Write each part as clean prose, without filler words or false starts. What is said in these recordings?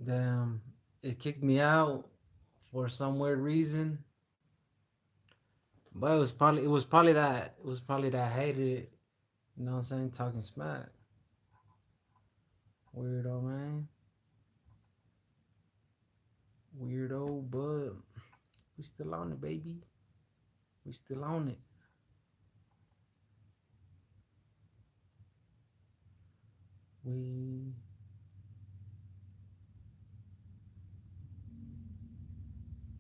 Damn, it kicked me out for some weird reason. But it was probably that I hated it. You know what I'm saying? Talking smack. Weirdo man. Weirdo, but we still on it, baby. We still on it. We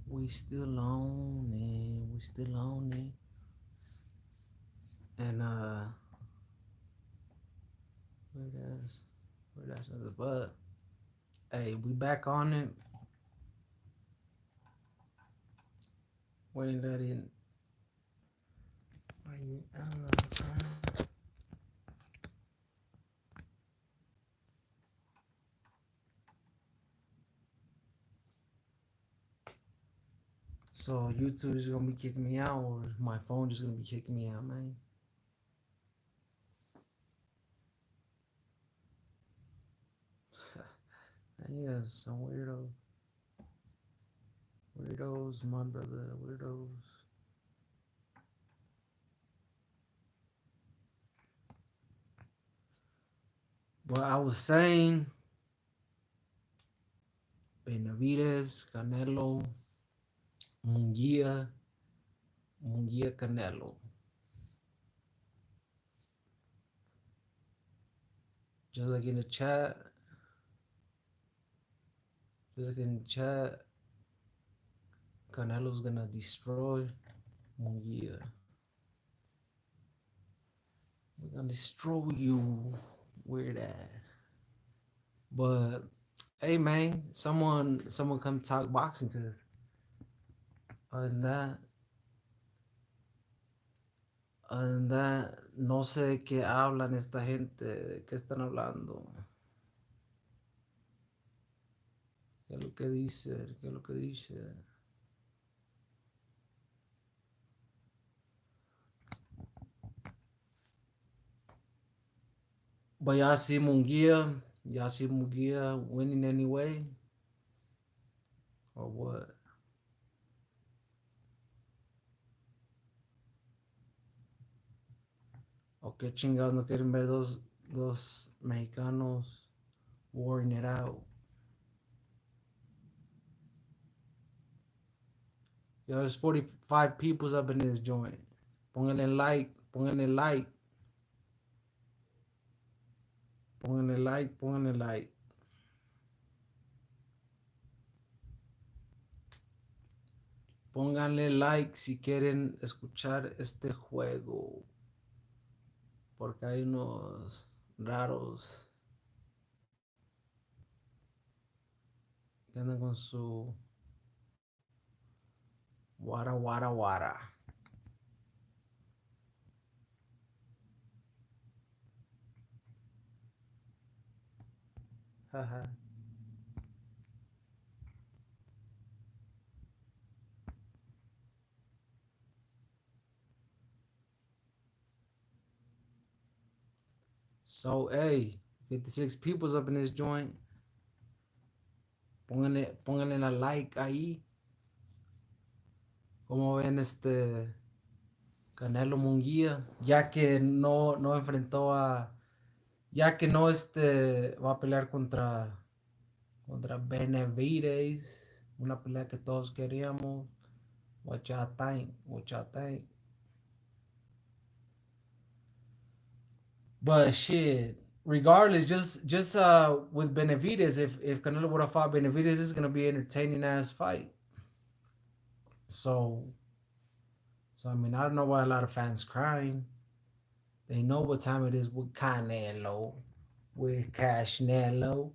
we still on it. We still on it. And where that's the but hey, we back on it. We ain't letting I don't know. So YouTube is gonna be kicking me out, or my phone just gonna be kicking me out, man. And yeah, some weirdos, my brother, weirdos. But I was saying, Benavides, Canelo, Munguia, Canelo. Just like in the chat, just like in the chat, Canelo's gonna destroy Munguia. We're gonna destroy you, weird ass. But hey, man, someone come talk boxing, cause other than that, no sé de qué hablan esta gente, de qué están hablando, qué es lo que dice, qué es lo que dice. But y'all see Munguia winning anyway, or what? ¿O qué chingados no quieren ver dos mexicanos warring it out? Yo, there's 45 peoples up in this joint. Pónganle like, pónganle like, pónganle like, pónganle like. Pónganle like si quieren escuchar este juego. Porque hay unos raros que andan con su wara wara wara. Haha. So, hey, 56 people's up in this joint. Pónganle la like ahí. Como ven este Canelo Munguía, ya que no enfrentó a, ya que no va a pelear contra Benavides, una pelea que todos queríamos. What y'all think? What y'all think? But shit, regardless, just with Benavides, if Canelo would have fought Benavides, it's gonna be an entertaining ass fight. So I mean, I don't know why a lot of fans crying. They know what time it is with Canelo, with Cashnelo.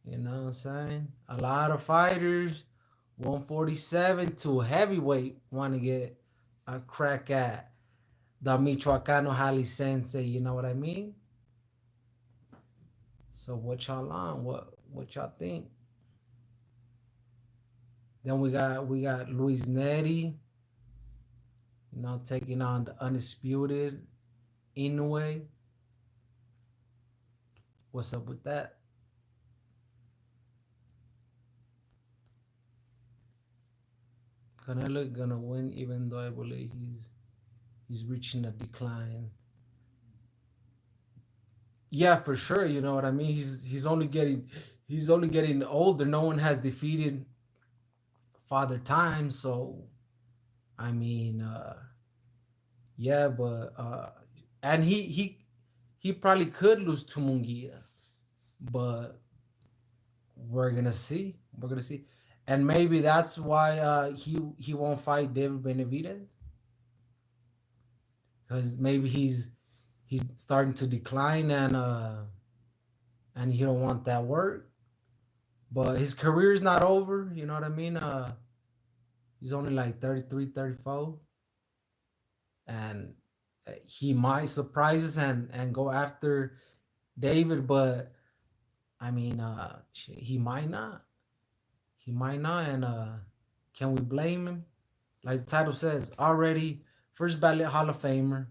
You know what I'm saying? A lot of fighters, 147 to heavyweight, want to get a crack at the Michoacano Jalisciense. You know what I mean? So what y'all on? What y'all think? Then we got Luis Nery, taking on the undisputed Inoue. What's up with that? Canelo gonna win, even though I believe he's reaching a decline. Yeah, for sure. You know what I mean. He's only getting older. No one has defeated Father Time, so I mean, yeah, but and he probably could lose to Mungia, but we're gonna see. We're gonna see, and maybe that's why he won't fight David Benavidez, because maybe he's starting to decline, and he don't want that work. But his career is not over. You know what I mean? He's only like 33, 34, and he might surprise us and go after David, but I mean, he might not. He might not, and can we blame him? Like the title says, already first ballot Hall of Famer,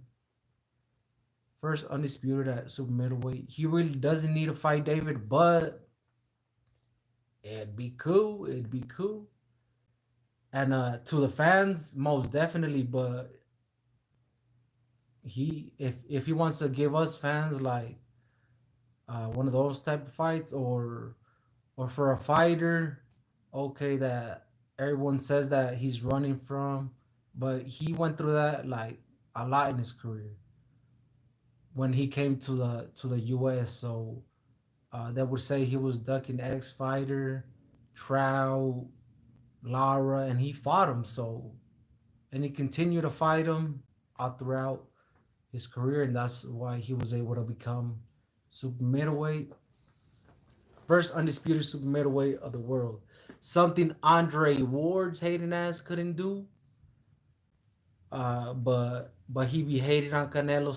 first undisputed at super middleweight. He really doesn't need to fight David, but it'd be cool. It'd be cool. And to the fans, most definitely. But if he wants to give us fans like one of those type of fights, or for a fighter, okay, that everyone says that he's running from, but he went through that like a lot in his career when he came to the US. So they would say he was ducking X Fighter, Trout, Lara, and he fought him. So and he continued to fight him all throughout his career, and that's why he was able to become super middleweight, first undisputed super middleweight of the world. Something Andre Ward's hating ass couldn't do. But he be hating on Canelo,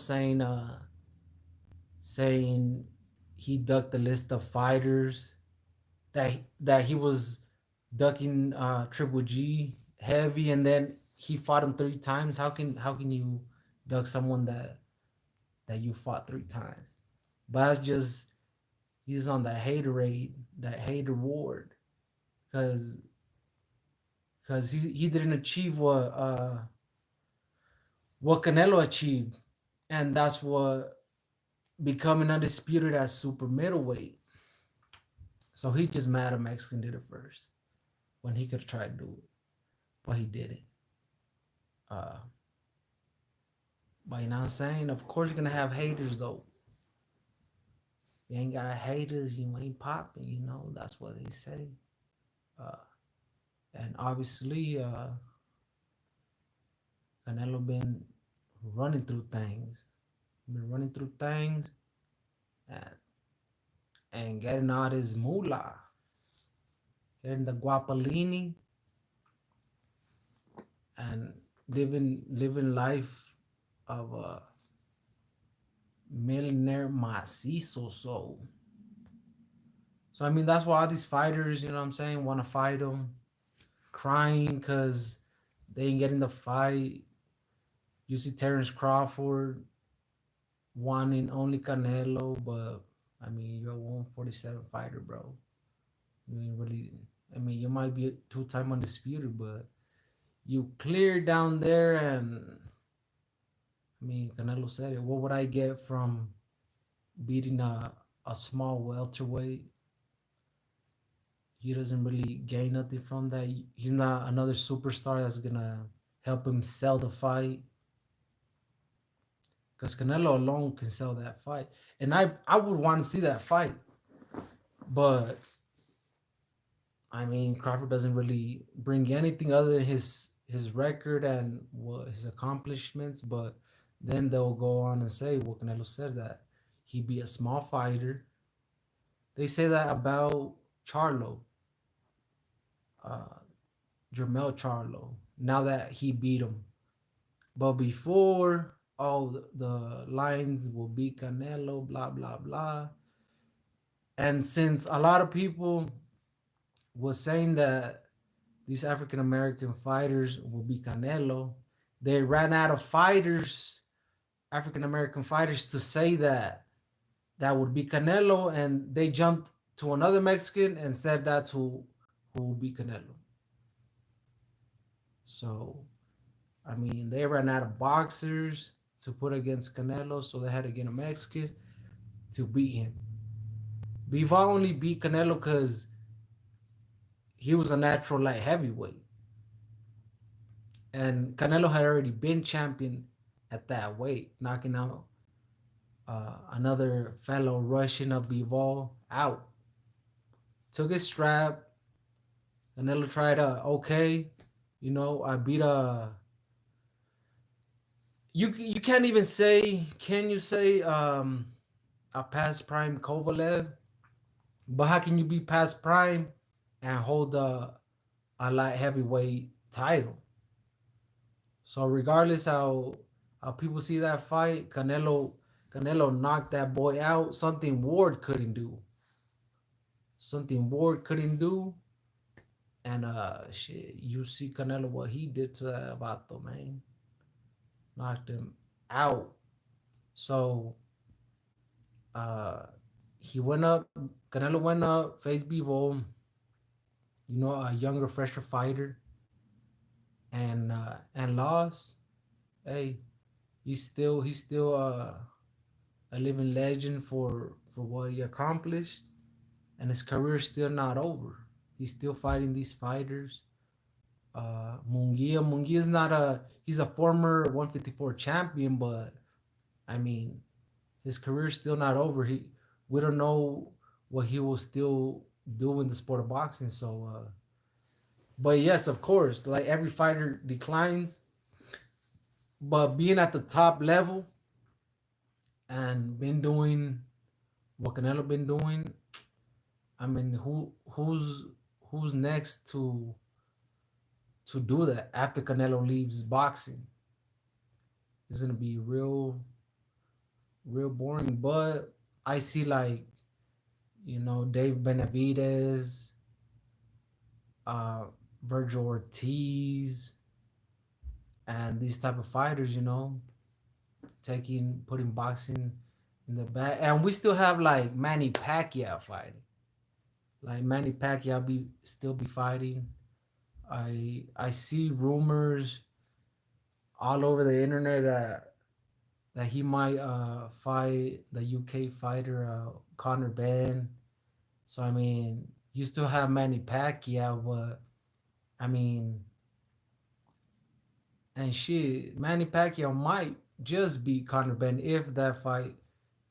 saying he ducked the list of fighters, that he was ducking Triple G heavy, and then he fought him 3 times. How can you duck someone that you fought 3 times? But that's just, he's on that haterade, that hater ward, because he didn't achieve what Canelo achieved, and that's what becoming undisputed as super middleweight. So he just mad a Mexican did it first when he could have tried to do it, but he didn't. Uh, but you know what I'm saying? Of course you're gonna have haters though. You ain't got haters, you ain't popping. You know that's what they say. Uh, and obviously, Canelo been running through things, and getting all his moolah, getting the guapolini, and living life of a millionaire macizo. So I mean that's why all these fighters, you know what I'm saying, want to fight him, crying because they ain't getting the fight. You see Terrence Crawford wanting only Canelo, but I mean you're a 147 fighter, bro. You ain't really. I mean you might be a 2-time undisputed, but you clear down there, and I mean Canelo said it. What would I get from beating a small welterweight? He doesn't really gain nothing from that. He's not another superstar that's gonna help him sell the fight. Because Canelo alone can sell that fight. And I would want to see that fight. But I mean Crawford doesn't really bring anything other than his record and his accomplishments. But then they'll go on and say, well, Canelo said that he'd be a small fighter. They say that about Charlo, uh, Jermel Charlo, now that he beat him. But before, the lines will be Canelo, blah, blah, blah. And since a lot of people was saying that these African American fighters will be Canelo, they ran out of fighters, African American fighters, to say that would be Canelo, and they jumped to another Mexican and said that's who will be Canelo. So I mean, they ran out of boxers to put against Canelo, so they had to get a Mexican to beat him. Bivol only beat Canelo because he was a natural light heavyweight, and Canelo had already been champion at that weight, knocking out another fellow Russian of Bivol out. Took his strap. Canelo tried okay, I beat you can't even say, can you say a past prime Kovalev? But how can you be past prime and hold a light heavyweight title? So regardless how people see that fight, Canelo knocked that boy out. Something Ward couldn't do. And shit, you see Canelo what he did to that Vato, man. Knocked him out. So uh he went up, Canelo went up, faced Bivol, a younger, fresher fighter, and lost. Hey, he's still a living legend for what he accomplished, and his career is still not over. He's still fighting these fighters. Munguia is not a he's a former 154 champion, but I mean his career is still not over. We don't know what he will still do in the sport of boxing. So, but yes, of course, like every fighter declines, but being at the top level and been doing what Canelo been doing, I mean, who's next to do that after Canelo leaves boxing? It's gonna be real boring. But I see like Dave Benavidez, uh, Virgil Ortiz, and these type of fighters, putting boxing in the back, and we still have like Manny Pacquiao fighting. Like Manny Pacquiao be fighting. I see rumors all over the internet that he might fight the UK fighter Conor Ben. So I mean, you still have Manny Pacquiao, but I mean, and shit, Manny Pacquiao might just beat Conor Ben if that fight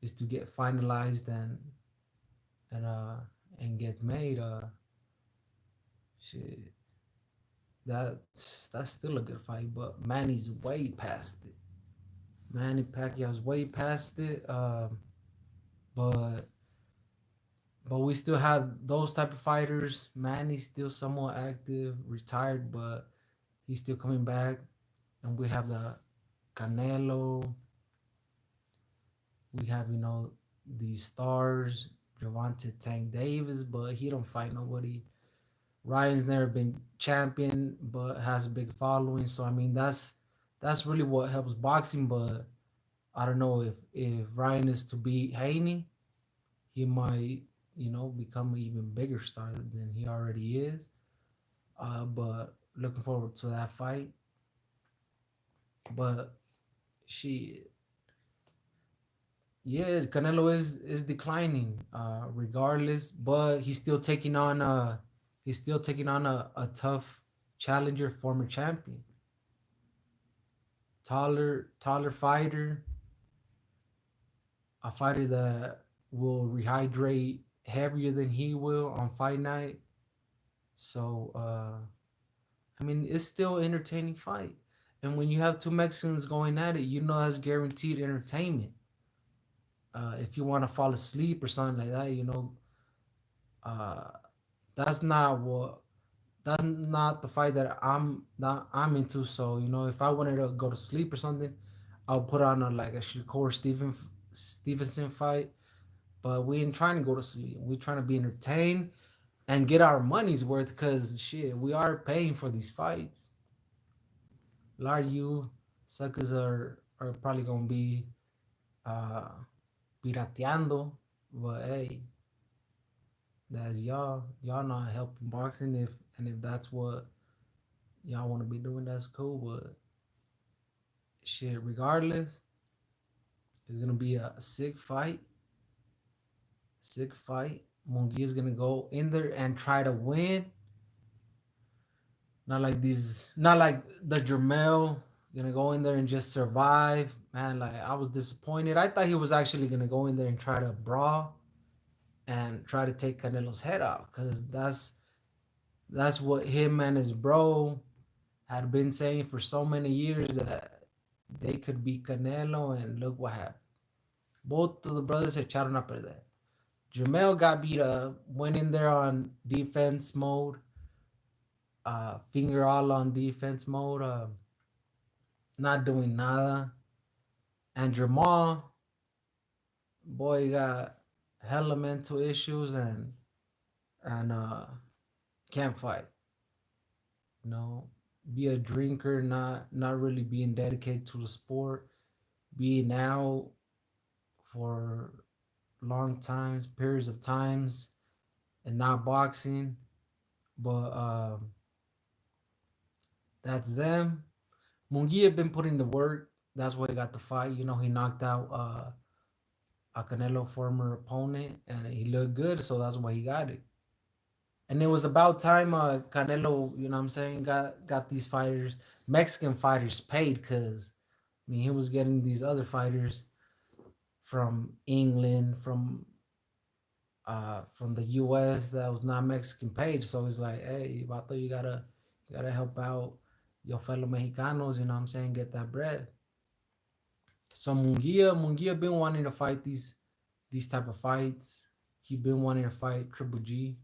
is to get finalized and uh and get made. Shit, that that's still a good fight, but Manny's way past it. Manny Pacquiao's way past it. But but we still have those type of fighters. Manny's still somewhat active, retired, but he's still coming back. And we have the Canelo. We have these stars, Javante Tank Davis, but he don't fight nobody. Ryan's never been champion, but has a big following. So I mean, that's really what helps boxing. But I don't know if Ryan is to beat Haney, he might become an even bigger star than he already is. But looking forward to that fight. But she, yeah, Canelo is declining, regardless. But he's still taking on a tough challenger, former champion, taller fighter, a fighter that will rehydrate heavier than he will on fight night. So I mean, it's still an entertaining fight. And when you have two Mexicans going at it, that's guaranteed entertainment. If you want to fall asleep or something like that, uh, that's not what that's not the fight that I'm into. So if I wanted to go to sleep or something, I'll put on like a Shakur Stevenson fight. But we ain't trying to go to sleep. We're trying to be entertained and get our money's worth because shit, we are paying for these fights. A lot of you suckers are probably gonna be uh pirateando, but hey, that's y'all not helping boxing if that's what y'all want to be doing, that's cool. But shit, regardless, it's gonna be a sick fight. Sick fight. Mungi is gonna go in there and try to win. Not like the Jermel gonna go in there and just survive. Man, like I was disappointed. I thought he was actually gonna go in there and try to brawl and try to take Canelo's head off, because that's what him and his bro had been saying for so many years, that they could beat Canelo, and look what happened. Both of the brothers echaron a perder. Jamel got beat up, went in there on defense mode, finger all on defense mode, not doing nada. And Jamal, boy, got hella mental issues and can't fight. You know, be a drinker, not really being dedicated to the sport, being out for long times, periods of times, and not boxing. But that's them. Munguia been putting the work. That's why he got the fight. You know, he knocked out a Canelo former opponent, and he looked good, so that's why he got it. And it was about time Canelo, you know what I'm saying, got these fighters, Mexican fighters, paid, because I mean he was getting these other fighters from England, from the US that was not Mexican paid. So it's like, hey, Vato, you gotta help out your fellow Mexicanos, you know what I'm saying, get that bread. So Munguia been wanting to fight these type of fights. He been wanting to fight Triple G,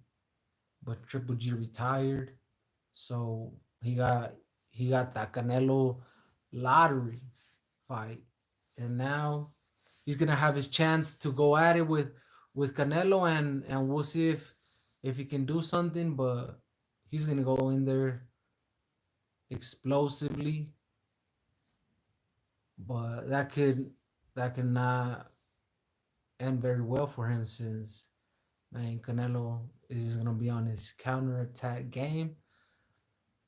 but Triple G retired. So he got that Canelo lottery fight. And now he's gonna have his chance to go at it with Canelo, and we'll see if he can do something. But he's gonna go in there explosively, but that could not end very well for him, since man Canelo is gonna be on his counter attack game.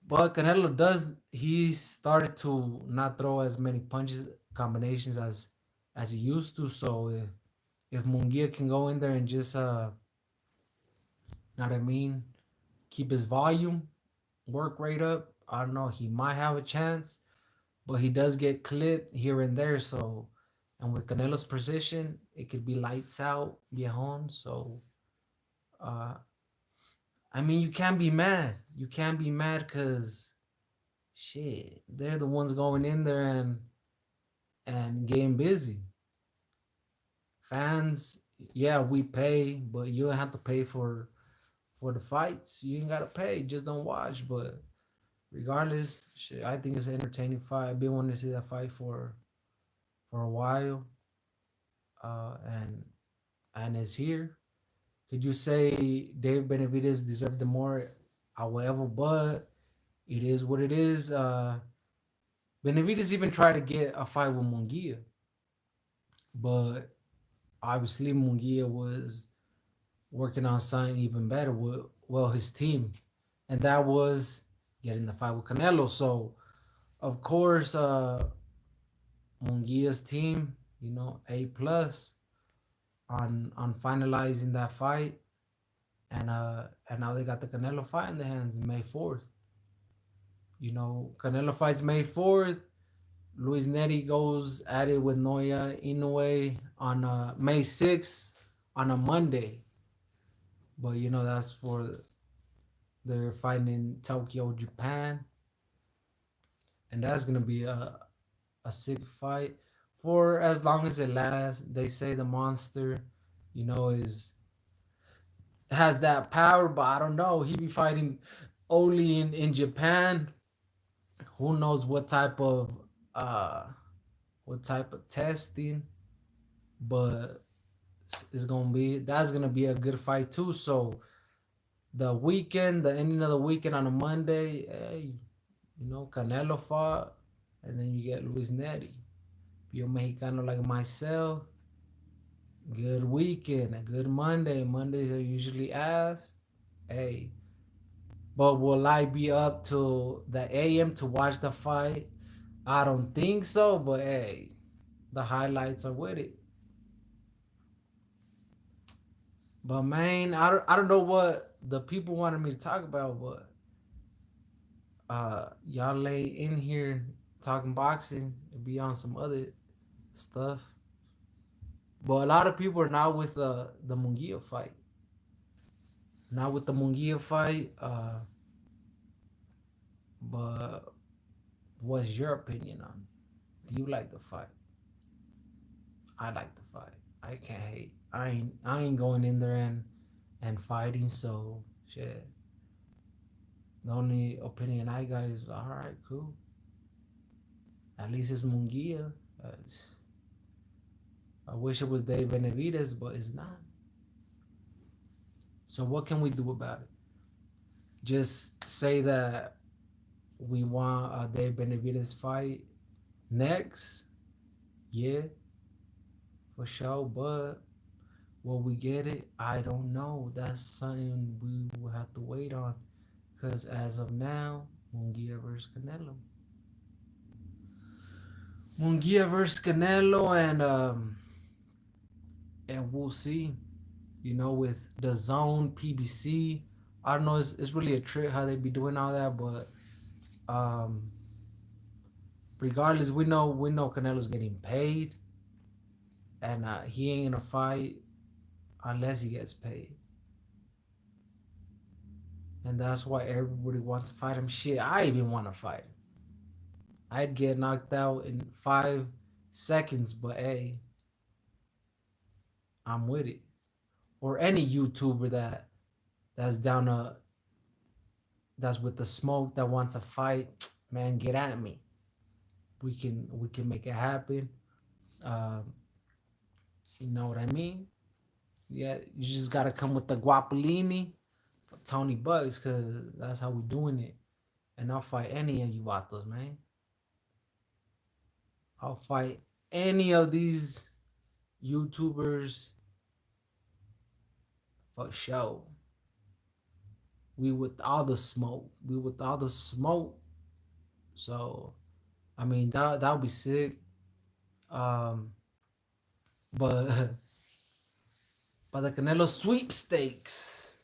But Canelo does he started to not throw as many punches combinations as he used to. So if Munguia can go in there and just know what I mean, keep his volume, work rate up, I don't know, he might have a chance. But he does get clipped here and there. So, and with Canelo's position, it could be lights out, viejon. So, uh, I mean, you can't be mad. You can't be mad because shit, they're the ones going in there and getting busy. Fans, yeah, we pay, but you don't have to pay for the fights. You ain't gotta pay, just don't watch. But regardless, shit, I think it's an entertaining fight. I've been wanting to see that fight for a while, and it's here. Could you say Dave Benavidez deserved the more? However, but it is what it is. Benavidez even tried to get a fight with Munguia, but obviously Munguia was working on something even better with, well, his team, and that was getting the fight with Canelo. So of course, Munguia's team, you know, A+ on finalizing that fight, and now they got the Canelo fight in their hands May 4th. You know, Canelo fights May 4th. Luis Nery goes at it with Naoya Inoue on May 6th on a Monday. But you know that's for they're fighting in Tokyo, Japan, and that's gonna be a sick fight for as long as it lasts. They say the monster, you know, is has that power, but I don't know. He be fighting only in Japan. Who knows uh what type of testing, but that's gonna be a good fight too. So the ending of the weekend on a Monday, hey, you know, Canelo fought, and then you get Luis Neri. You're Mexicano like myself. Good weekend, a good Monday. Mondays are usually ass. Hey, But will I be up to the AM to watch the fight? I don't think so. But hey, the highlights are with it. But man, I don't know what the people wanted me to talk about, but y'all lay in here talking boxing and be on some other stuff. But a lot of people are not with the Munguia fight. Not with the Munguia fight. But what's your opinion on it? Do you like the fight? I like the fight. I can't hate. I ain't going in there and fighting. So shit. The only opinion I got is all right, cool. At least it's Munguia. Uh, I wish it was Dave Benavides, but it's not. So what can we do about it? Just say that we want a Dave Benavides fight next. Yeah, for sure. But will we get it? I don't know. That's something we will have to wait on. Because as of now, Munguia versus Canelo. Munguia versus Canelo, and we'll see. You know, with the zone PBC. I don't know. It's really a trick how they be doing all that, but um, regardless, we know Canelo's getting paid, and he ain't gonna fight unless he gets paid. And that's why everybody wants to fight him. Shit, I even want to fight him. I'd get knocked out in 5 seconds, but hey, I'm with it. Or any YouTuber that's down to that's with the smoke that wants to fight, man, get at me. We can make it happen. Um, you know what I mean? Yeah, you just gotta come with the guapolini for Tony Bucks, cause that's how we doing it. And I'll fight any of you vatos, man. I'll fight any of these YouTubers for sure. We with all the smoke. We with all the smoke. So I mean that would be sick. Um, but but the Canelo sweepstakes.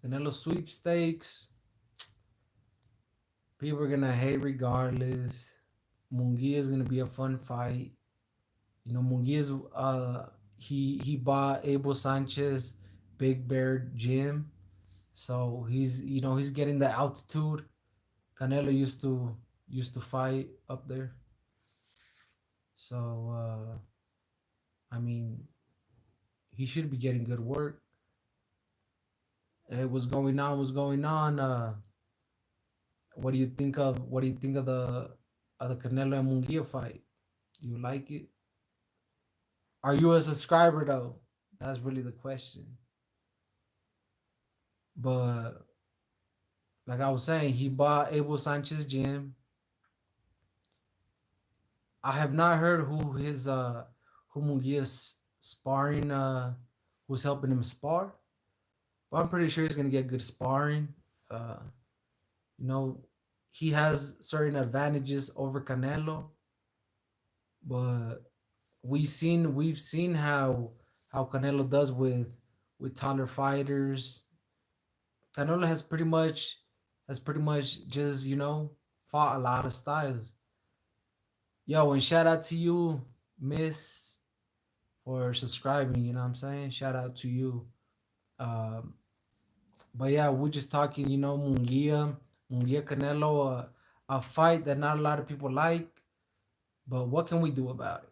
Canelo sweepstakes. People are gonna hate regardless. Munguia is gonna be a fun fight. You know, Munguia's he bought Abel Sanchez Big Bear Gym. So he's getting the altitude. Canelo used to fight up there. So I mean he should be getting good work. Hey, what's going on? What's going on? What do you think of the Canelo and Munguia fight? Do you like it? Are you a subscriber though? That's really the question. But like I was saying, he bought Abel Sanchez gym. I have not heard who Munguia's sparring who's helping him spar, but I'm pretty sure he's gonna get good sparring. Uh, you know, he has certain advantages over Canelo, but we've seen how Canelo does with taller fighters. Canelo has pretty much just fought a lot of styles. Yo, and shout out to you, Miss, for subscribing. You know what I'm saying? Shout out to you. Um, but yeah, we're just talking. Munguia Canelo, a fight that not a lot of people like. But what can we do about it?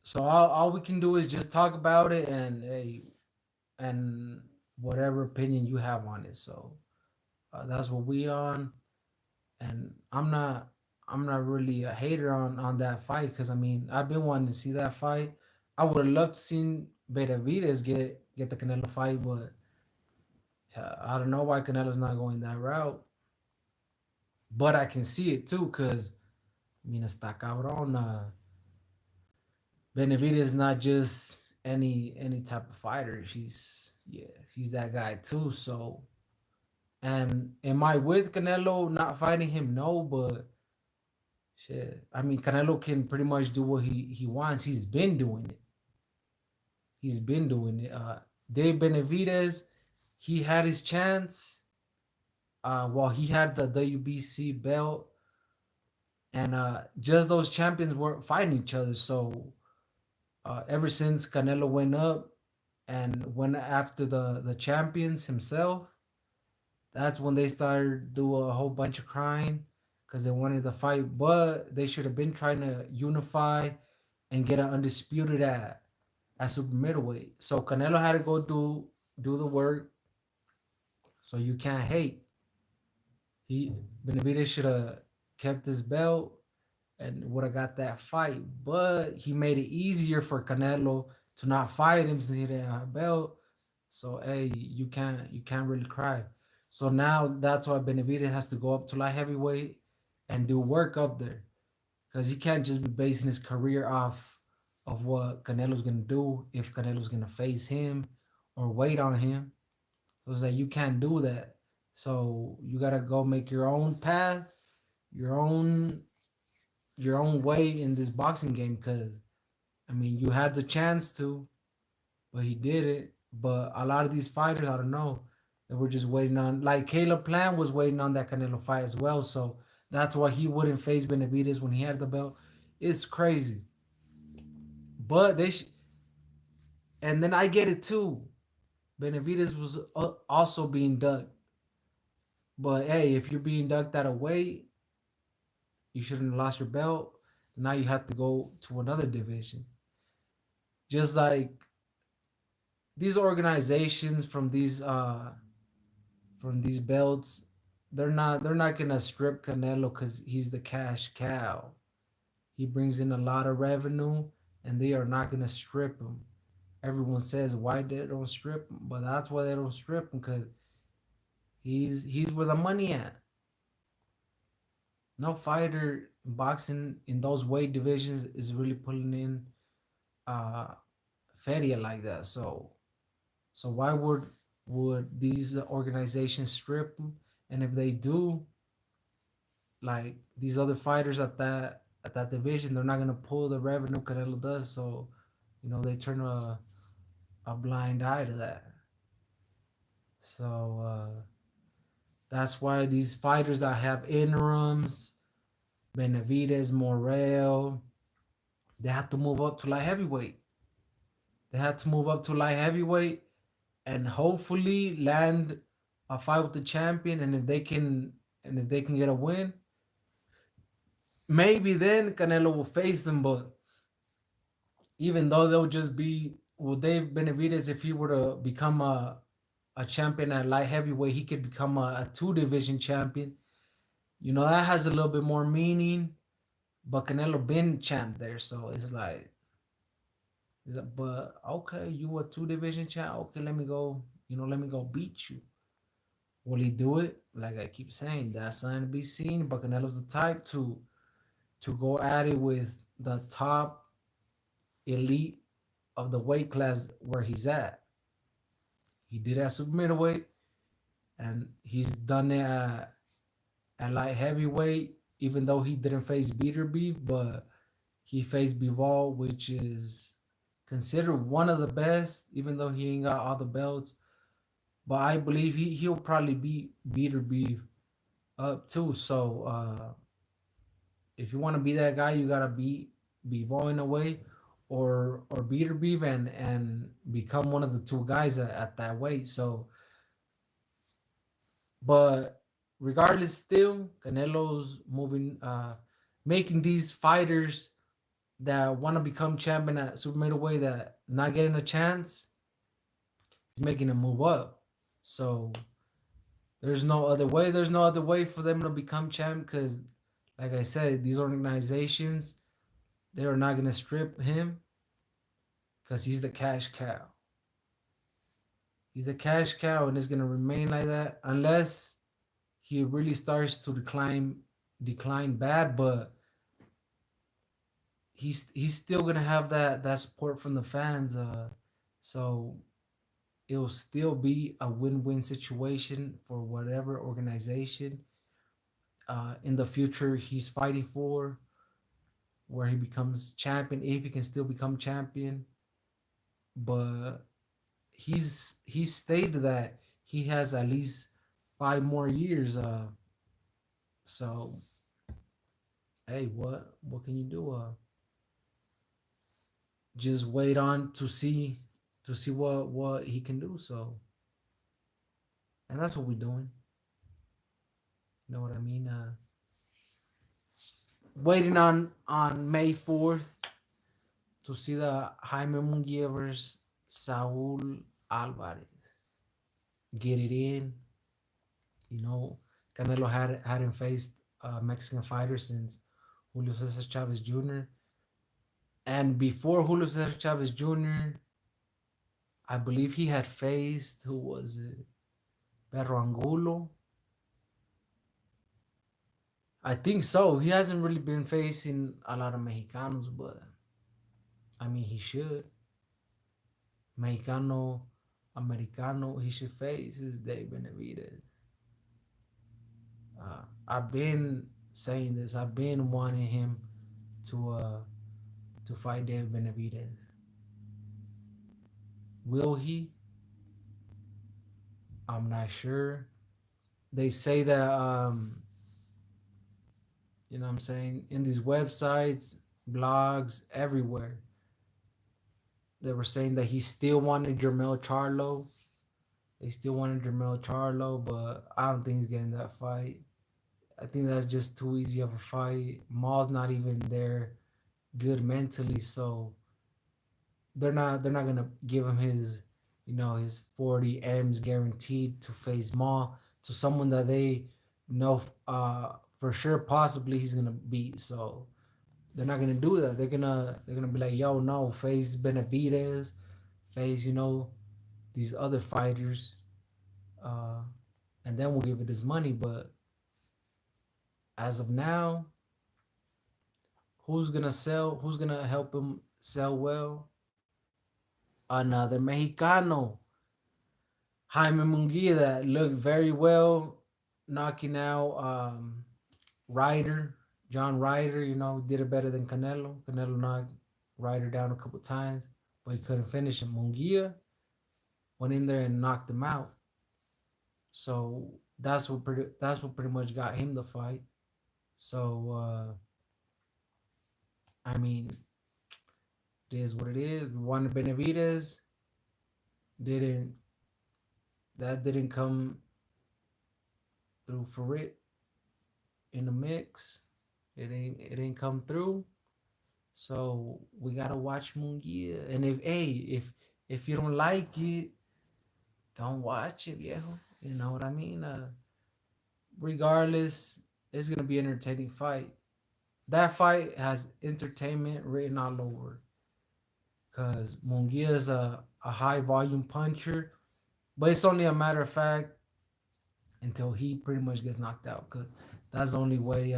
So all we can do is just talk about it and whatever opinion you have on it. So that's what we on. And I'm not really a hater on that fight because I mean I've been wanting to see that fight. I would have loved to seen Benavidez get the Canelo fight, but I don't know why Canelo's not going that route. But I can see it too because I mean está cabrón. Benavidez is not just any type of fighter. He's that guy too. So And am I with Canelo not fighting him? No, but shit. I mean, Canelo can pretty much do what he wants. He's been doing it. He's been doing it. Dave Benavidez, he had his chance. While he had the WBC belt, and just those champions weren't fighting each other. So ever since Canelo went up and went after the champions himself, that's when they started do a whole bunch of crying because they wanted to fight, but they should have been trying to unify and get an undisputed at super middleweight. So Canelo had to go do the work. So you can't hate. He Benavidez should have kept his belt and would have got that fight, but he made it easier for Canelo to not fight him since he didn't have a belt. So hey, you can't really cry. So now that's why Benavidez has to go up to light heavyweight and do work up there because he can't just be basing his career off of what Canelo's gonna do if Canelo's gonna face him or wait on him. So it's like you can't do that. So you gotta go make your own path, your own your own way in this boxing game. Because I mean, you had the chance to, but he did it. But a lot of these fighters, I don't know, they were just waiting on. Like Caleb Plant was waiting on that Canelo fight as well. So that's why he wouldn't face Benavidez when he had the belt. It's crazy. But and then I get it too. Benavidez was also being ducked. But hey, if you're being ducked out of weight, you shouldn't have lost your belt. Now you have to go to another division. Just like these organizations from these belts, they're not gonna strip Canelo because he's the cash cow. He brings in a lot of revenue, and they are not gonna strip him. Everyone says why they don't strip him, but that's why they don't strip him because he's where the money at. No fighter in boxing in those weight divisions is really pulling in uh feria like that. So why would these organizations strip them? And if they do, like these other fighters at that division, they're not gonna pull the revenue Canelo does. So they turn a blind eye to that. So that's why these fighters that have interims, Benavidez, Morel, they have to move up to light heavyweight. They have to move up to light heavyweight and hopefully land a fight with the champion. And if they can get a win, maybe then Canelo will face them. But even though they'll just be Dave Benavidez, if he were to become a champion at light heavyweight, he could become a two division champion. That has a little bit more meaning. But Canelo been champ there, so but okay, you a two division champ. Okay, let me go beat you. Will he do it? Like I keep saying, that's something to be seen. But Canelo's the type to go at it with the top elite of the weight class where he's at. He did at super middleweight, and he's done it at light heavyweight. Even though he didn't face Beater Beef, but he faced Bivol, which is considered one of the best, even though he ain't got all the belts. But I believe he'll probably beat Beater Beef up too. So if you want to be that guy, you gotta be in a way, or Beater Beef and become one of the two guys at that weight. So, but regardless, still Canelo's making these fighters that want to become champion at super middleweight that not getting a chance. He's making them move up. So there's no other way. There's no other way for them to become champ because, like I said, these organizations, they are not gonna strip him because he's the cash cow. He's a cash cow, and it's gonna remain like that unless he really starts to decline bad. But he's still gonna have that support from the fans. So it'll still be a win-win situation for whatever organization in the future he's fighting for, where he becomes champion, if he can still become champion. But he's stated that he has at least 5 more years. So hey, what can you do? Just wait on to see what he can do. So, and that's what we're doing. You know what I mean? Waiting on May 4th to see the Jaime Munguia versus Saul Alvarez. Get it in. You know, Canelo hadn't faced a Mexican fighter since Julio Cesar Chavez Jr. And before Julio Cesar Chavez Jr., I believe he had faced, who was it? Perro Angulo. I think so. He hasn't really been facing a lot of Mexicanos, but I mean, he should. Mexicano, Americano, he should face is Dave Benavidez. I've been saying this. I've been wanting him to fight Dave Benavidez. Will he? I'm not sure. They say that you know what I'm saying, in these websites, blogs, everywhere, they were saying that he still wanted Jermell Charlo. They still wanted Jermell Charlo, but I don't think he's getting that fight. I think that's just too easy of a fight. Maul's not even there good mentally, so they're not gonna give him his, you know, his 40 M's guaranteed to face Maul, to someone that they know for sure possibly he's gonna beat. So they're not gonna do that. They're gonna be like, yo, no, face Benavidez, face, you know, these other fighters, uh, and then we'll give it his money. But as of now, who's gonna sell? Who's gonna help him sell well? Another Mexicano, Jaime Munguia, that looked very well, knocking out Ryder, John Ryder. You know, did it better than Canelo. Canelo knocked Ryder down a couple times, but he couldn't finish him. Munguia went in there and knocked him out. So that's what pretty much got him the fight. So I mean, it is what it is. We wanted Benavidez. Didn't come through for it in the mix. It ain't come through. So we gotta watch Munguia. And if you don't like it, don't watch it, viejo. You know what I mean? Regardless, it's gonna be an entertaining fight. That fight has entertainment written all over. Cause Munguia is a high volume puncher, but it's only a matter of fact until he pretty much gets knocked out. Cause that's the only way.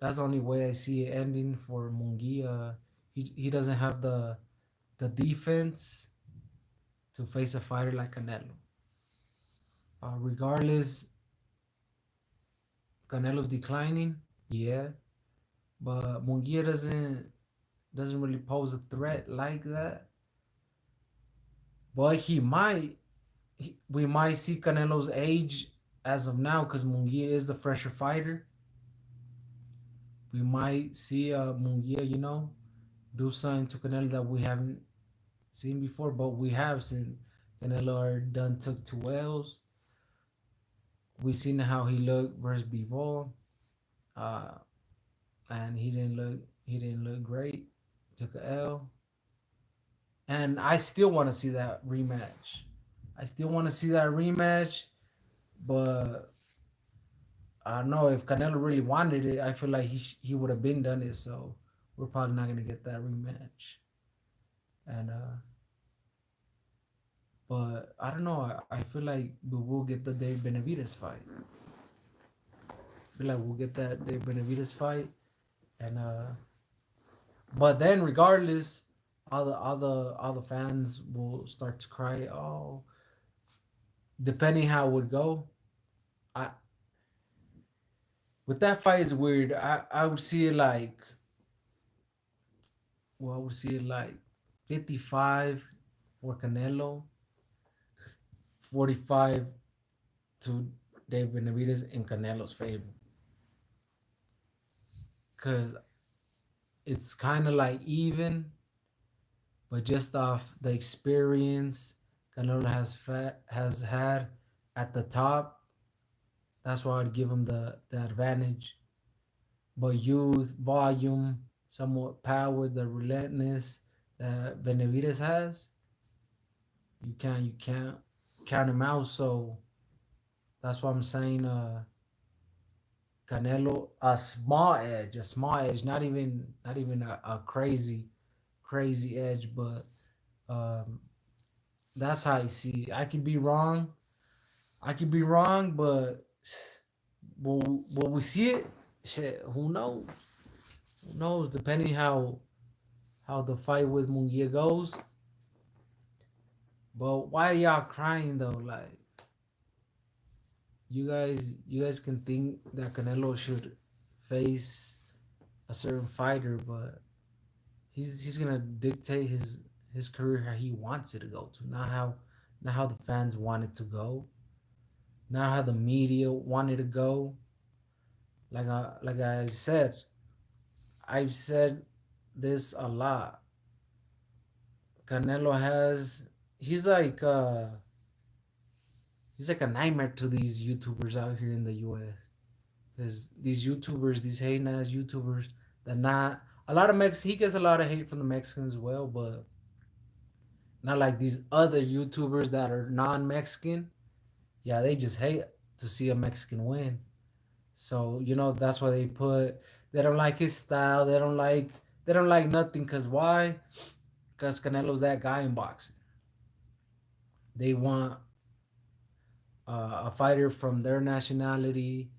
That's the only way I see it ending for Munguia. He doesn't have the defense to face a fighter like Canelo. Regardless, Canelo's declining, yeah, but Munguia doesn't really pose a threat like that. But we might see Canelo's age as of now, because Munguia is the fresher fighter. We might see Munguia, you know, do something to Canelo that we haven't seen before, but we have seen Canelo done took 2 L's. We seen how he looked versus Bivol, and he didn't look great. Took a L, and I still want to see that rematch. But I don't know if Canelo really wanted it. I feel like he would have been done it. So we're probably not gonna get that rematch. And but I don't know. I feel like we will get the Dave Benavidez fight. I feel like we'll get that Dave Benavidez fight, and but then regardless, all the fans will start to cry. Oh, depending how it would go. I With that fight is weird. I would see it like, well, I would see it like 55 for Canelo, 45 to Dave Benavidez in Canelo's favor. Cause it's kind of like even, but just off the experience Canelo has had at the top, that's why I'd give him the advantage. But youth, volume, somewhat power, the relentlessness that Benavidez has, you can't count him out. So that's why I'm saying Canelo a small edge, not even a crazy edge, but um, that's how I see it. I could be wrong, but will we see it? Shit, who knows? Who knows? Depending how the fight with Munguia goes. But why y'all crying though? Like you guys can think that Canelo should face a certain fighter, but he's gonna dictate his career how he wants it to go to, not how the fans want it to go, not how the media want it to go. Like I said, I've said this a lot. Canelo has he's like a nightmare to these YouTubers out here in the US. Because these YouTubers, these hating ass YouTubers, they're not a lot of he gets a lot of hate from the Mexicans as well, but not like these other YouTubers that are non-Mexican. Yeah, they just hate to see a Mexican win. So that's why they don't like his style. They don't like nothing. Cause why? Because Canelo's that guy in boxing. They want a fighter from their nationality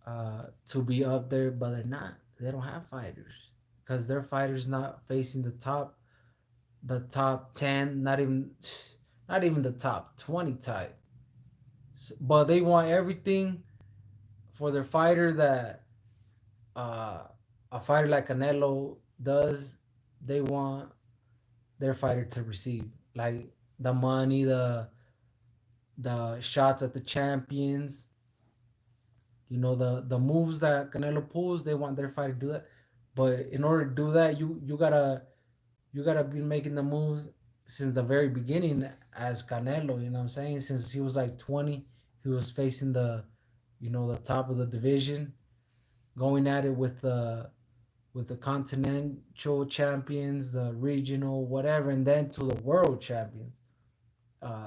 to be up there, but they're not. They don't have fighters because their fighters not facing the top 10, not even the top 20 type. But they want everything for their fighter that uh, a fighter like Canelo does. They want their fighter to receive like the money, the shots at the champions, the moves that Canelo pulls. They want their fighter to do that, but in order to do that, you gotta be making the moves since the very beginning as Canelo. You know what I'm saying? Since he was like 20, he was facing the top of the division, going at it with the continental champions, the regional, whatever, and then to the world champions.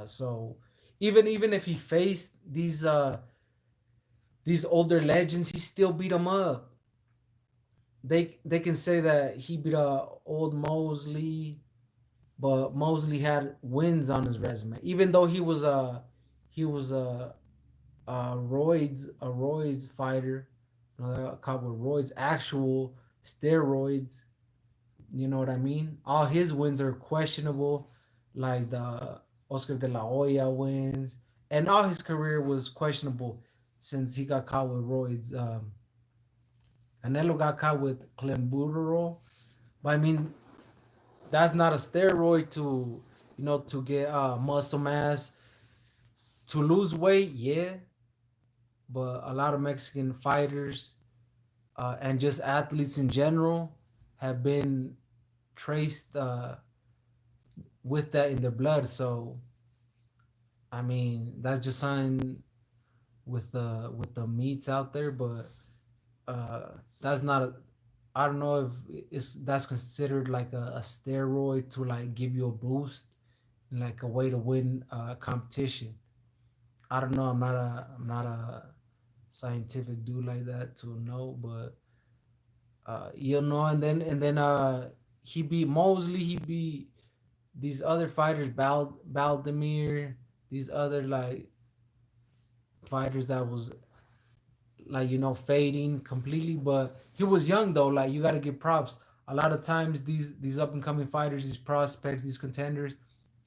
So even if he faced these older legends, he still beat them up. They can say that he beat old Mosley, but Mosley had wins on his resume, even though he was a roids fighter, caught with roids, actual steroids. You know what I mean? All his wins are questionable, like the Oscar de la Hoya wins, and all his career was questionable since he got caught with roids. Canelo got caught with clenbuterol, but I mean that's not a steroid to get muscle mass to lose weight. Yeah, but a lot of Mexican fighters and just athletes in general have been traced with that in their blood. So I mean that's just something with the meats out there, but that's not a. I don't know if that's considered like a steroid to like give you a boost and like a way to win competition. I don't know. I'm not a scientific dude like that to know, but and then he beat Mosley. He beat these other fighters, Baldemir, these other like fighters that was like fading completely. But he was young though. Like you got to give props. A lot of times these up and coming fighters, these prospects, these contenders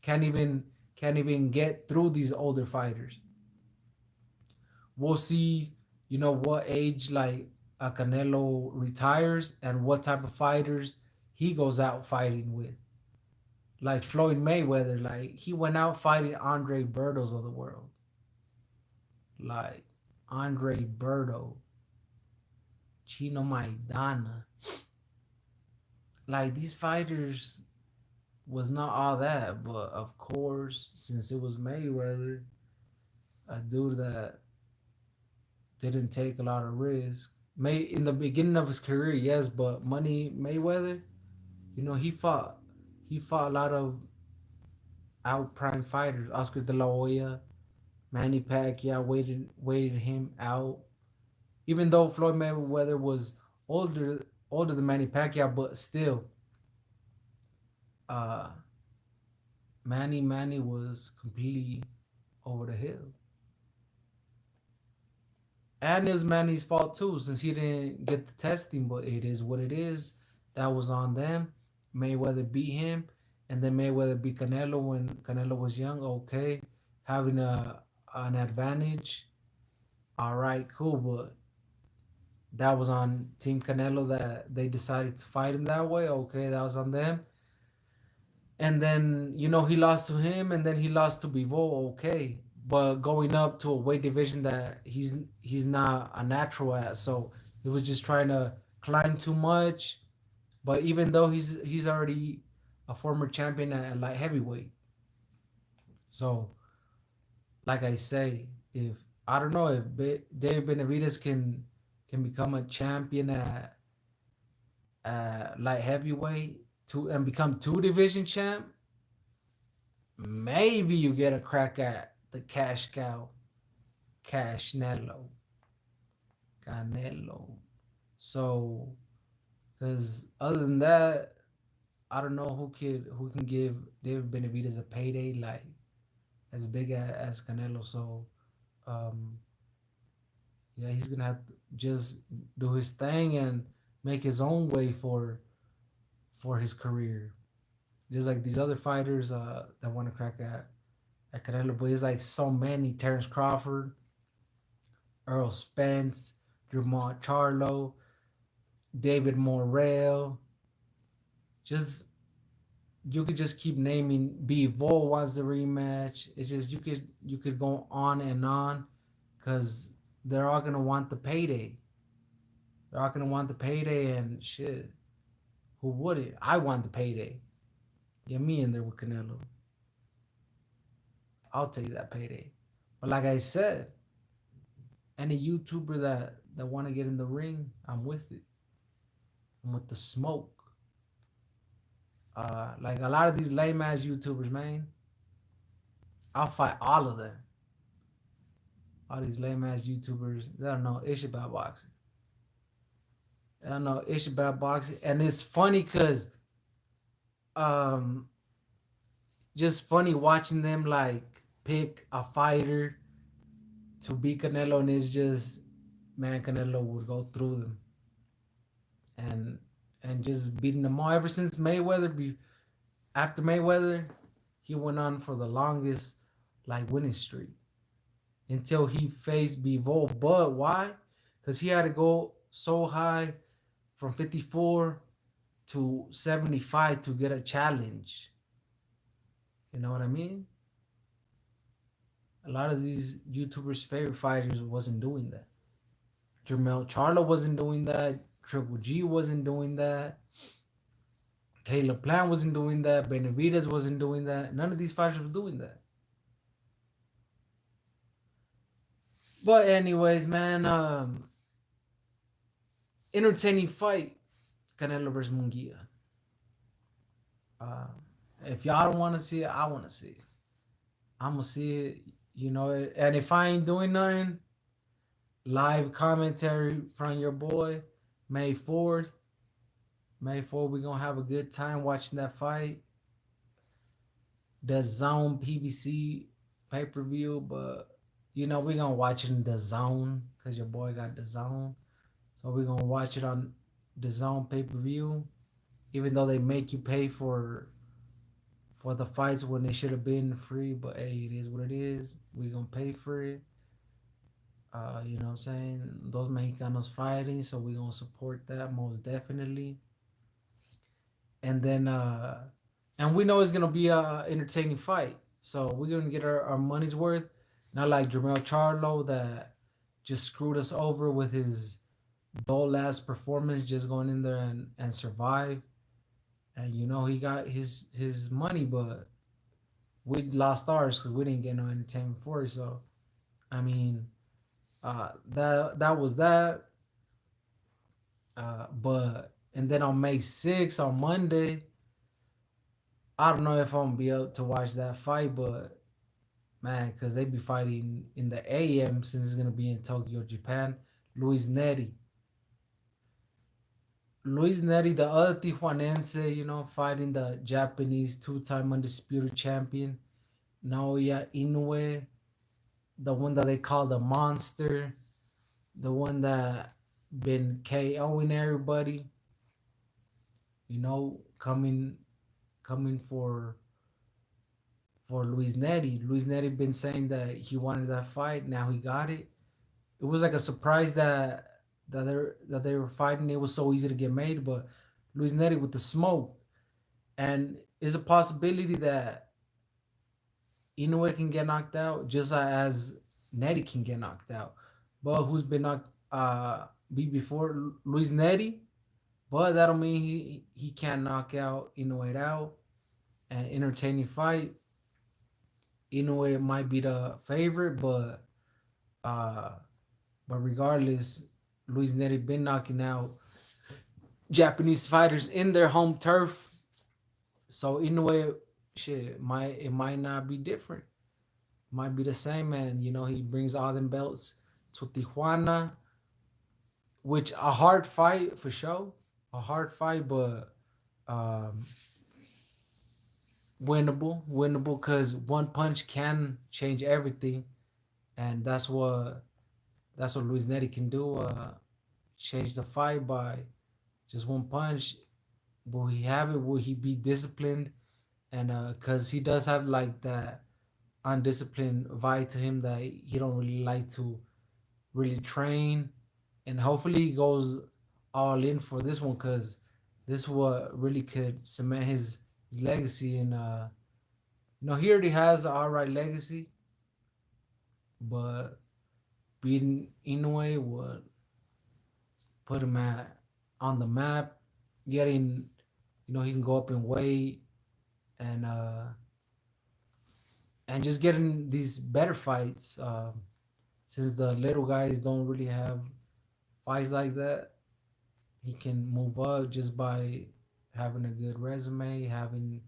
can't even can't even get through these older fighters. We'll see, what age like a Canelo retires and what type of fighters he goes out fighting with. Like Floyd Mayweather, like he went out fighting Andre Bertos of the world. Like Andre Berto, Chino Maidana. Like these fighters was not all that, but of course, since it was Mayweather, a dude that didn't take a lot of risk. May in the beginning of his career, yes, but Money Mayweather, he fought a lot of out prime fighters. Oscar De La Hoya, Manny Pacquiao waited him out. Even though Floyd Mayweather was older than Manny Pacquiao, but still, uh, Manny was completely over the hill. And it was Manny's fault too, since he didn't get the testing. But it is what it is. That was on them. Mayweather beat him, and then Mayweather beat Canelo when Canelo was young. Okay, having a an advantage. All right, cool. But that was on Team Canelo that they decided to fight him that way. Okay, that was on them. And then he lost to him, and then he lost to Bivol. Okay, but going up to a weight division that he's not a natural at, so he was just trying to climb too much. But even though he's already a former champion at light heavyweight, so like I say, if I don't know if David Benavidez can become a champion at light heavyweight to and become two division champ, maybe you get a crack at the cash cow, Cashnello, Canelo. So, because other than that, I don't know who can give David Benavidez a payday like as big as Canelo. So, um, yeah, he's gonna have to just do his thing and make his own way for his career. Just like these other fighters that want to crack at Canelo, but it's like so many: Terrence Crawford, Earl Spence, Jermall Charlo, David Morrell. Just you could just keep naming. Bivol wants the rematch. It's just you could go on and on, because they're all gonna want the payday. They're all gonna want the payday and shit. Who wouldn't? I want the payday. Yeah, me in there with Canelo. I'll take that payday. But like I said, any YouTuber that want to get in the ring, I'm with it. I'm with the smoke. Like a lot of these lame ass YouTubers, man, I'll fight all of them. All these lame ass YouTubers, they don't know ish about boxing. They don't know ish about boxing, and it's funny because um, just funny watching them like pick a fighter to beat Canelo, and it's just man, Canelo would go through them and just beating them all ever since Mayweather. After Mayweather, he went on for the longest like winning streak until he faced Bivol. But why? Because he had to go so high from 54 to 75 to get a challenge. You know what I mean? A lot of these YouTubers' favorite fighters wasn't doing that. Jermell Charlo wasn't doing that. Triple G wasn't doing that. Caleb Plant wasn't doing that. Benavidez wasn't doing that. None of these fighters were doing that. But anyways, man, entertaining fight, Canelo versus Munguia. Uh, if y'all don't want to see it, I want to see it. I'm gonna see it, And if I ain't doing nothing, live commentary from your boy, May 4th. May 4th, we're gonna have a good time watching that fight. The Zone PBC pay-per-view, but we're gonna watch it in the Zone because your boy got the Zone. So we're gonna watch it on the Zone pay-per-view. even though they make you pay for the fights when they should have been free. But hey, it is what it is. We gonna pay for it. You know what I'm saying? Those Mexicanos fighting, so we gonna support that most definitely. And then and we know it's gonna be a entertaining fight. So we're gonna get our money's worth. Not like Jermel Charlo that just screwed us over with his dull ass performance, just going in there and survive. And you know he got his money, but we lost ours because we didn't get no entertainment for it. So I mean, that was that. But and then on May 6th on Monday, I don't know if I'm gonna be able to watch that fight, but man, because they be fighting in the AM since it's gonna be in Tokyo, Japan. Luis Neri, Luis Neri, the other Tijuanense, fighting the Japanese two-time undisputed champion Naoya Inoue, the one that they call the monster, the one that been KOing everybody, coming for Luis Neri. Luis Neri been saying that he wanted that fight. Now he got it. It was like a surprise that they were fighting. It was so easy to get made, but Luis Neri with the smoke, and is a possibility that Inoue can get knocked out just as Neri can get knocked out. But who's been knocked beat before? Luis Neri. But that don't mean he can't knock out Inoue out. An entertaining fight. Inoue might be the favorite, uh, but regardless, Luis Neri been knocking out Japanese fighters in their home turf. So Inoue, shit, might not be different. Might be the same, and he brings all them belts to Tijuana, which a hard fight for sure, a hard fight, but um, winnable, because one punch can change everything, and that's what Luis Neri can do. Change the fight by just one punch. Will he have it? Will he be disciplined? And because he does have like that undisciplined vibe to him that he don't really like to really train, and hopefully he goes all in for this one because this what really could cement his legacy. And he already has an alright legacy, but beating Inoue would put him on the map. Getting, he can go up in weight, and just getting these better fights. Since the little guys don't really have fights like that, he can move up just by having a good resume, having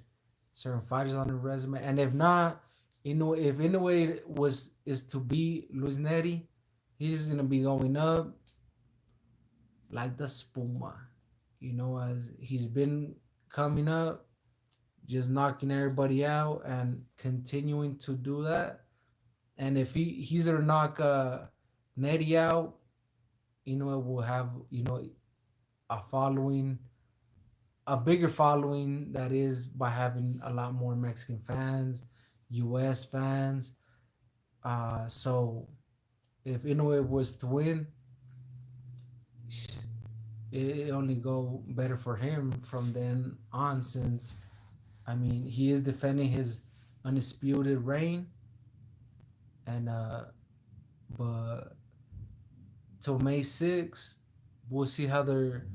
certain fighters on the resume. And if not, if Inoue is to beat Luis Neri, he's just gonna be going up like the spuma, as he's been coming up, just knocking everybody out and continuing to do that. And if he's gonna knock Neri out, it will have a following, a bigger following, that is by having a lot more Mexican fans, U.S. fans. So if Inoue was to win, it only go better for him from then on, since I mean he is defending his undisputed reign. And but till May 6th, we'll see how they're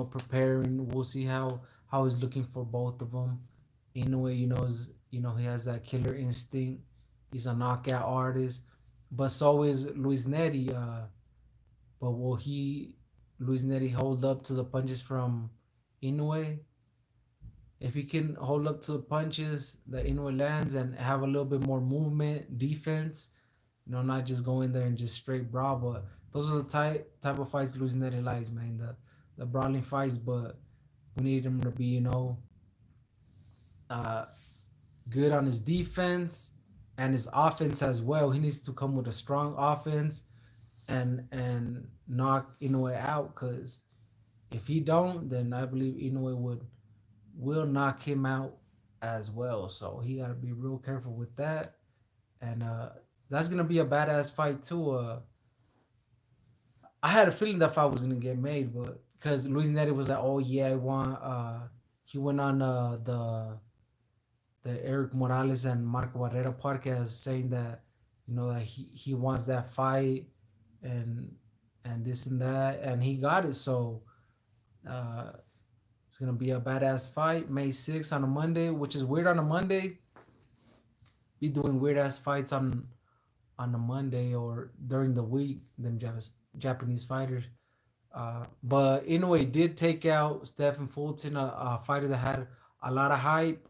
preparing. We'll see how he's looking for both of them. Inoue, he has that killer instinct. He's a knockout artist, but so is Luis Neri. But will Luis Neri, hold up to the punches from Inoue? If he can hold up to the punches that Inoue lands and have a little bit more movement, defense, not just go in there and just straight brawl. But those are the type of fights Luis Neri likes, man. The brawling fights, but we need him to be, uh, good on his defense and his offense as well. He needs to come with a strong offense and knock Inoue out. Because if he don't, then I believe Inoue would will knock him out as well. So he got to be real careful with that. And that's gonna be a badass fight too. I had a feeling that fight was gonna get made, but because Luis Neri was like, "Oh yeah, I want." He went on the Eric Morales and Marco Barrera podcast saying that that he wants that fight and this and that, and he got it. So uh, it's gonna be a badass fight May 6th on a Monday, which is weird on a Monday. Be doing weird ass fights on a Monday or during the week. Them Japanese fighters. But Inoue did take out Stephen Fulton, a fighter that had a lot of hype.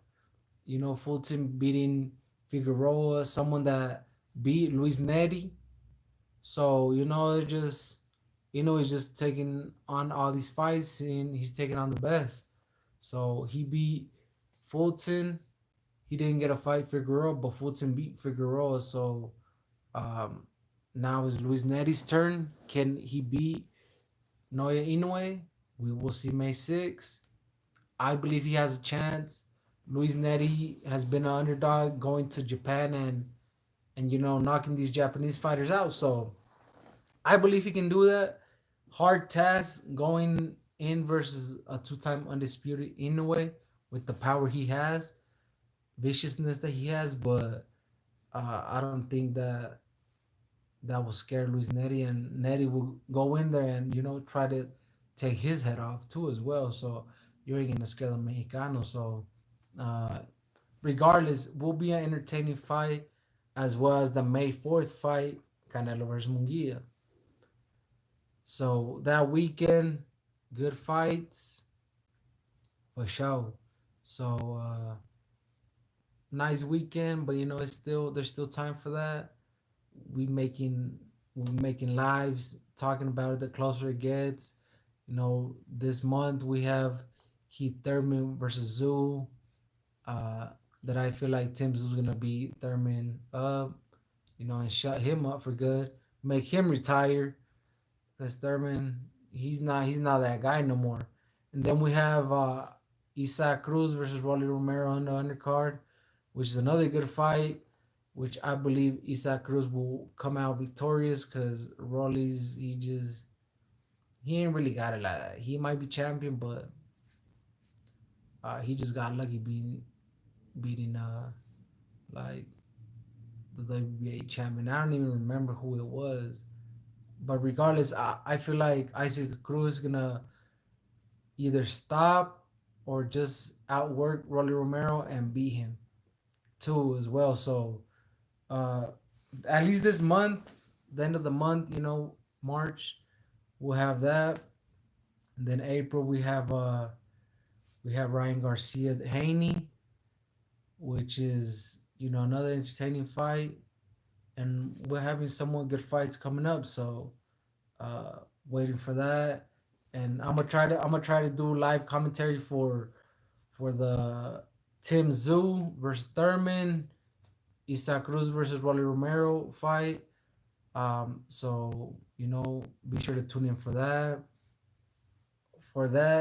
Fulton beating Figueroa, someone that beat Luis Neri. So, it's just, he's just taking on all these fights and he's taking on the best. So he beat Fulton. He didn't get a fight Figueroa, but Fulton beat Figueroa. So um, now is Luis Neri's turn. Can he beat Naoya Inoue? We will see May 6th. I believe he has a chance. Luis Neri has been an underdog going to Japan and knocking these Japanese fighters out. So I believe he can do that. Hard task going in versus a two-time undisputed Inoue with the power he has, viciousness that he has, but I don't think that will scare Luis Neri, and Neri will go in there and try to take his head off too as well. So you ain't gonna scare the Mexicano. So uh, regardless, will be an entertaining fight, as well as the May 4th fight, Canelo versus Munguia. So that weekend, good fights for sure. So nice weekend, but it's still there's still time for that. We making we making lives talking about it the closer it gets. This month we have Keith Thurman versus Zoo. Uh, that I feel like Tim Zoo's gonna beat Thurman up, and shut him up for good, make him retire, because Thurman he's not that guy no more. And then we have Isaac Cruz versus Rolly Romero on the undercard, which is another good fight. Which I believe Isaac Cruz will come out victorious because Rolly's he ain't really got it like that. He might be champion, but he just got lucky beating like the WBA champion. I don't even remember who it was. But regardless, I feel like Isaac Cruz is gonna either stop or just outwork Rolly Romero and beat him too as well. So uh, at least this month, the end of the month, March, we'll have that. And then April we have Ryan Garcia Haney, which is another entertaining fight, and we're having somewhat good fights coming up. So uh, waiting for that, and I'm gonna try to do live commentary for the Tim Zoo versus Thurman, Isaac Cruz versus Rolly Romero fight. So be sure to tune in for that,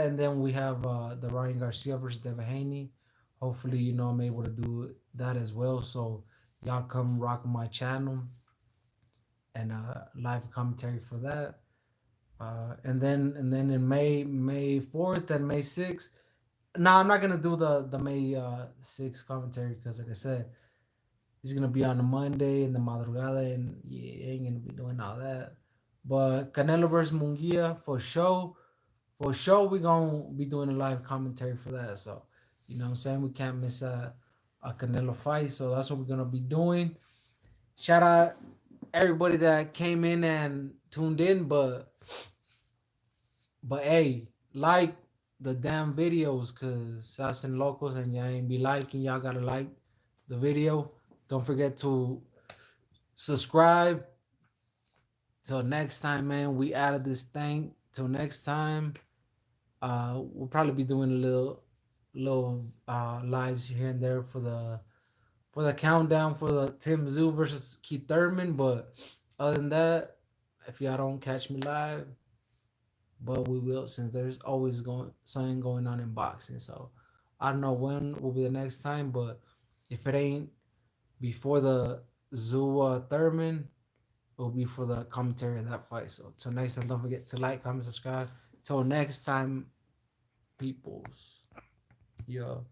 and then we have the Ryan Garcia versus Devin Haney. Hopefully, I'm able to do that as well. So y'all come rock my channel and live commentary for that. And then in May 4th and May 6th. No, I'm not gonna do the May 6th commentary because, like I said, it's gonna be on a Monday in the madrugada, and yeah, ain't gonna be doing all that. But Canelo versus Munguia for sure, we gonna be doing a live commentary for that. So what I'm saying, we can't miss a Canelo fight. So that's what we're gonna be doing. Shout out everybody that came in and tuned in, but hey, like the damn videos, cause Sassen locals and y'all ain't be liking. Y'all gotta like the video. Don't forget to subscribe. Till next time, man. We out of this thing. Till next time. We'll probably be doing a little lives here and there for the countdown for the Tim Zoo versus Keith Thurman. But other than that, if y'all don't catch me live, but we will, since there's always something going on in boxing. So I don't know when will be the next time, but if it ain't before the Zua Thurman, it'll be for the commentary of that fight. So till next time, don't forget to like, comment, subscribe. Till next time, peoples. Yo.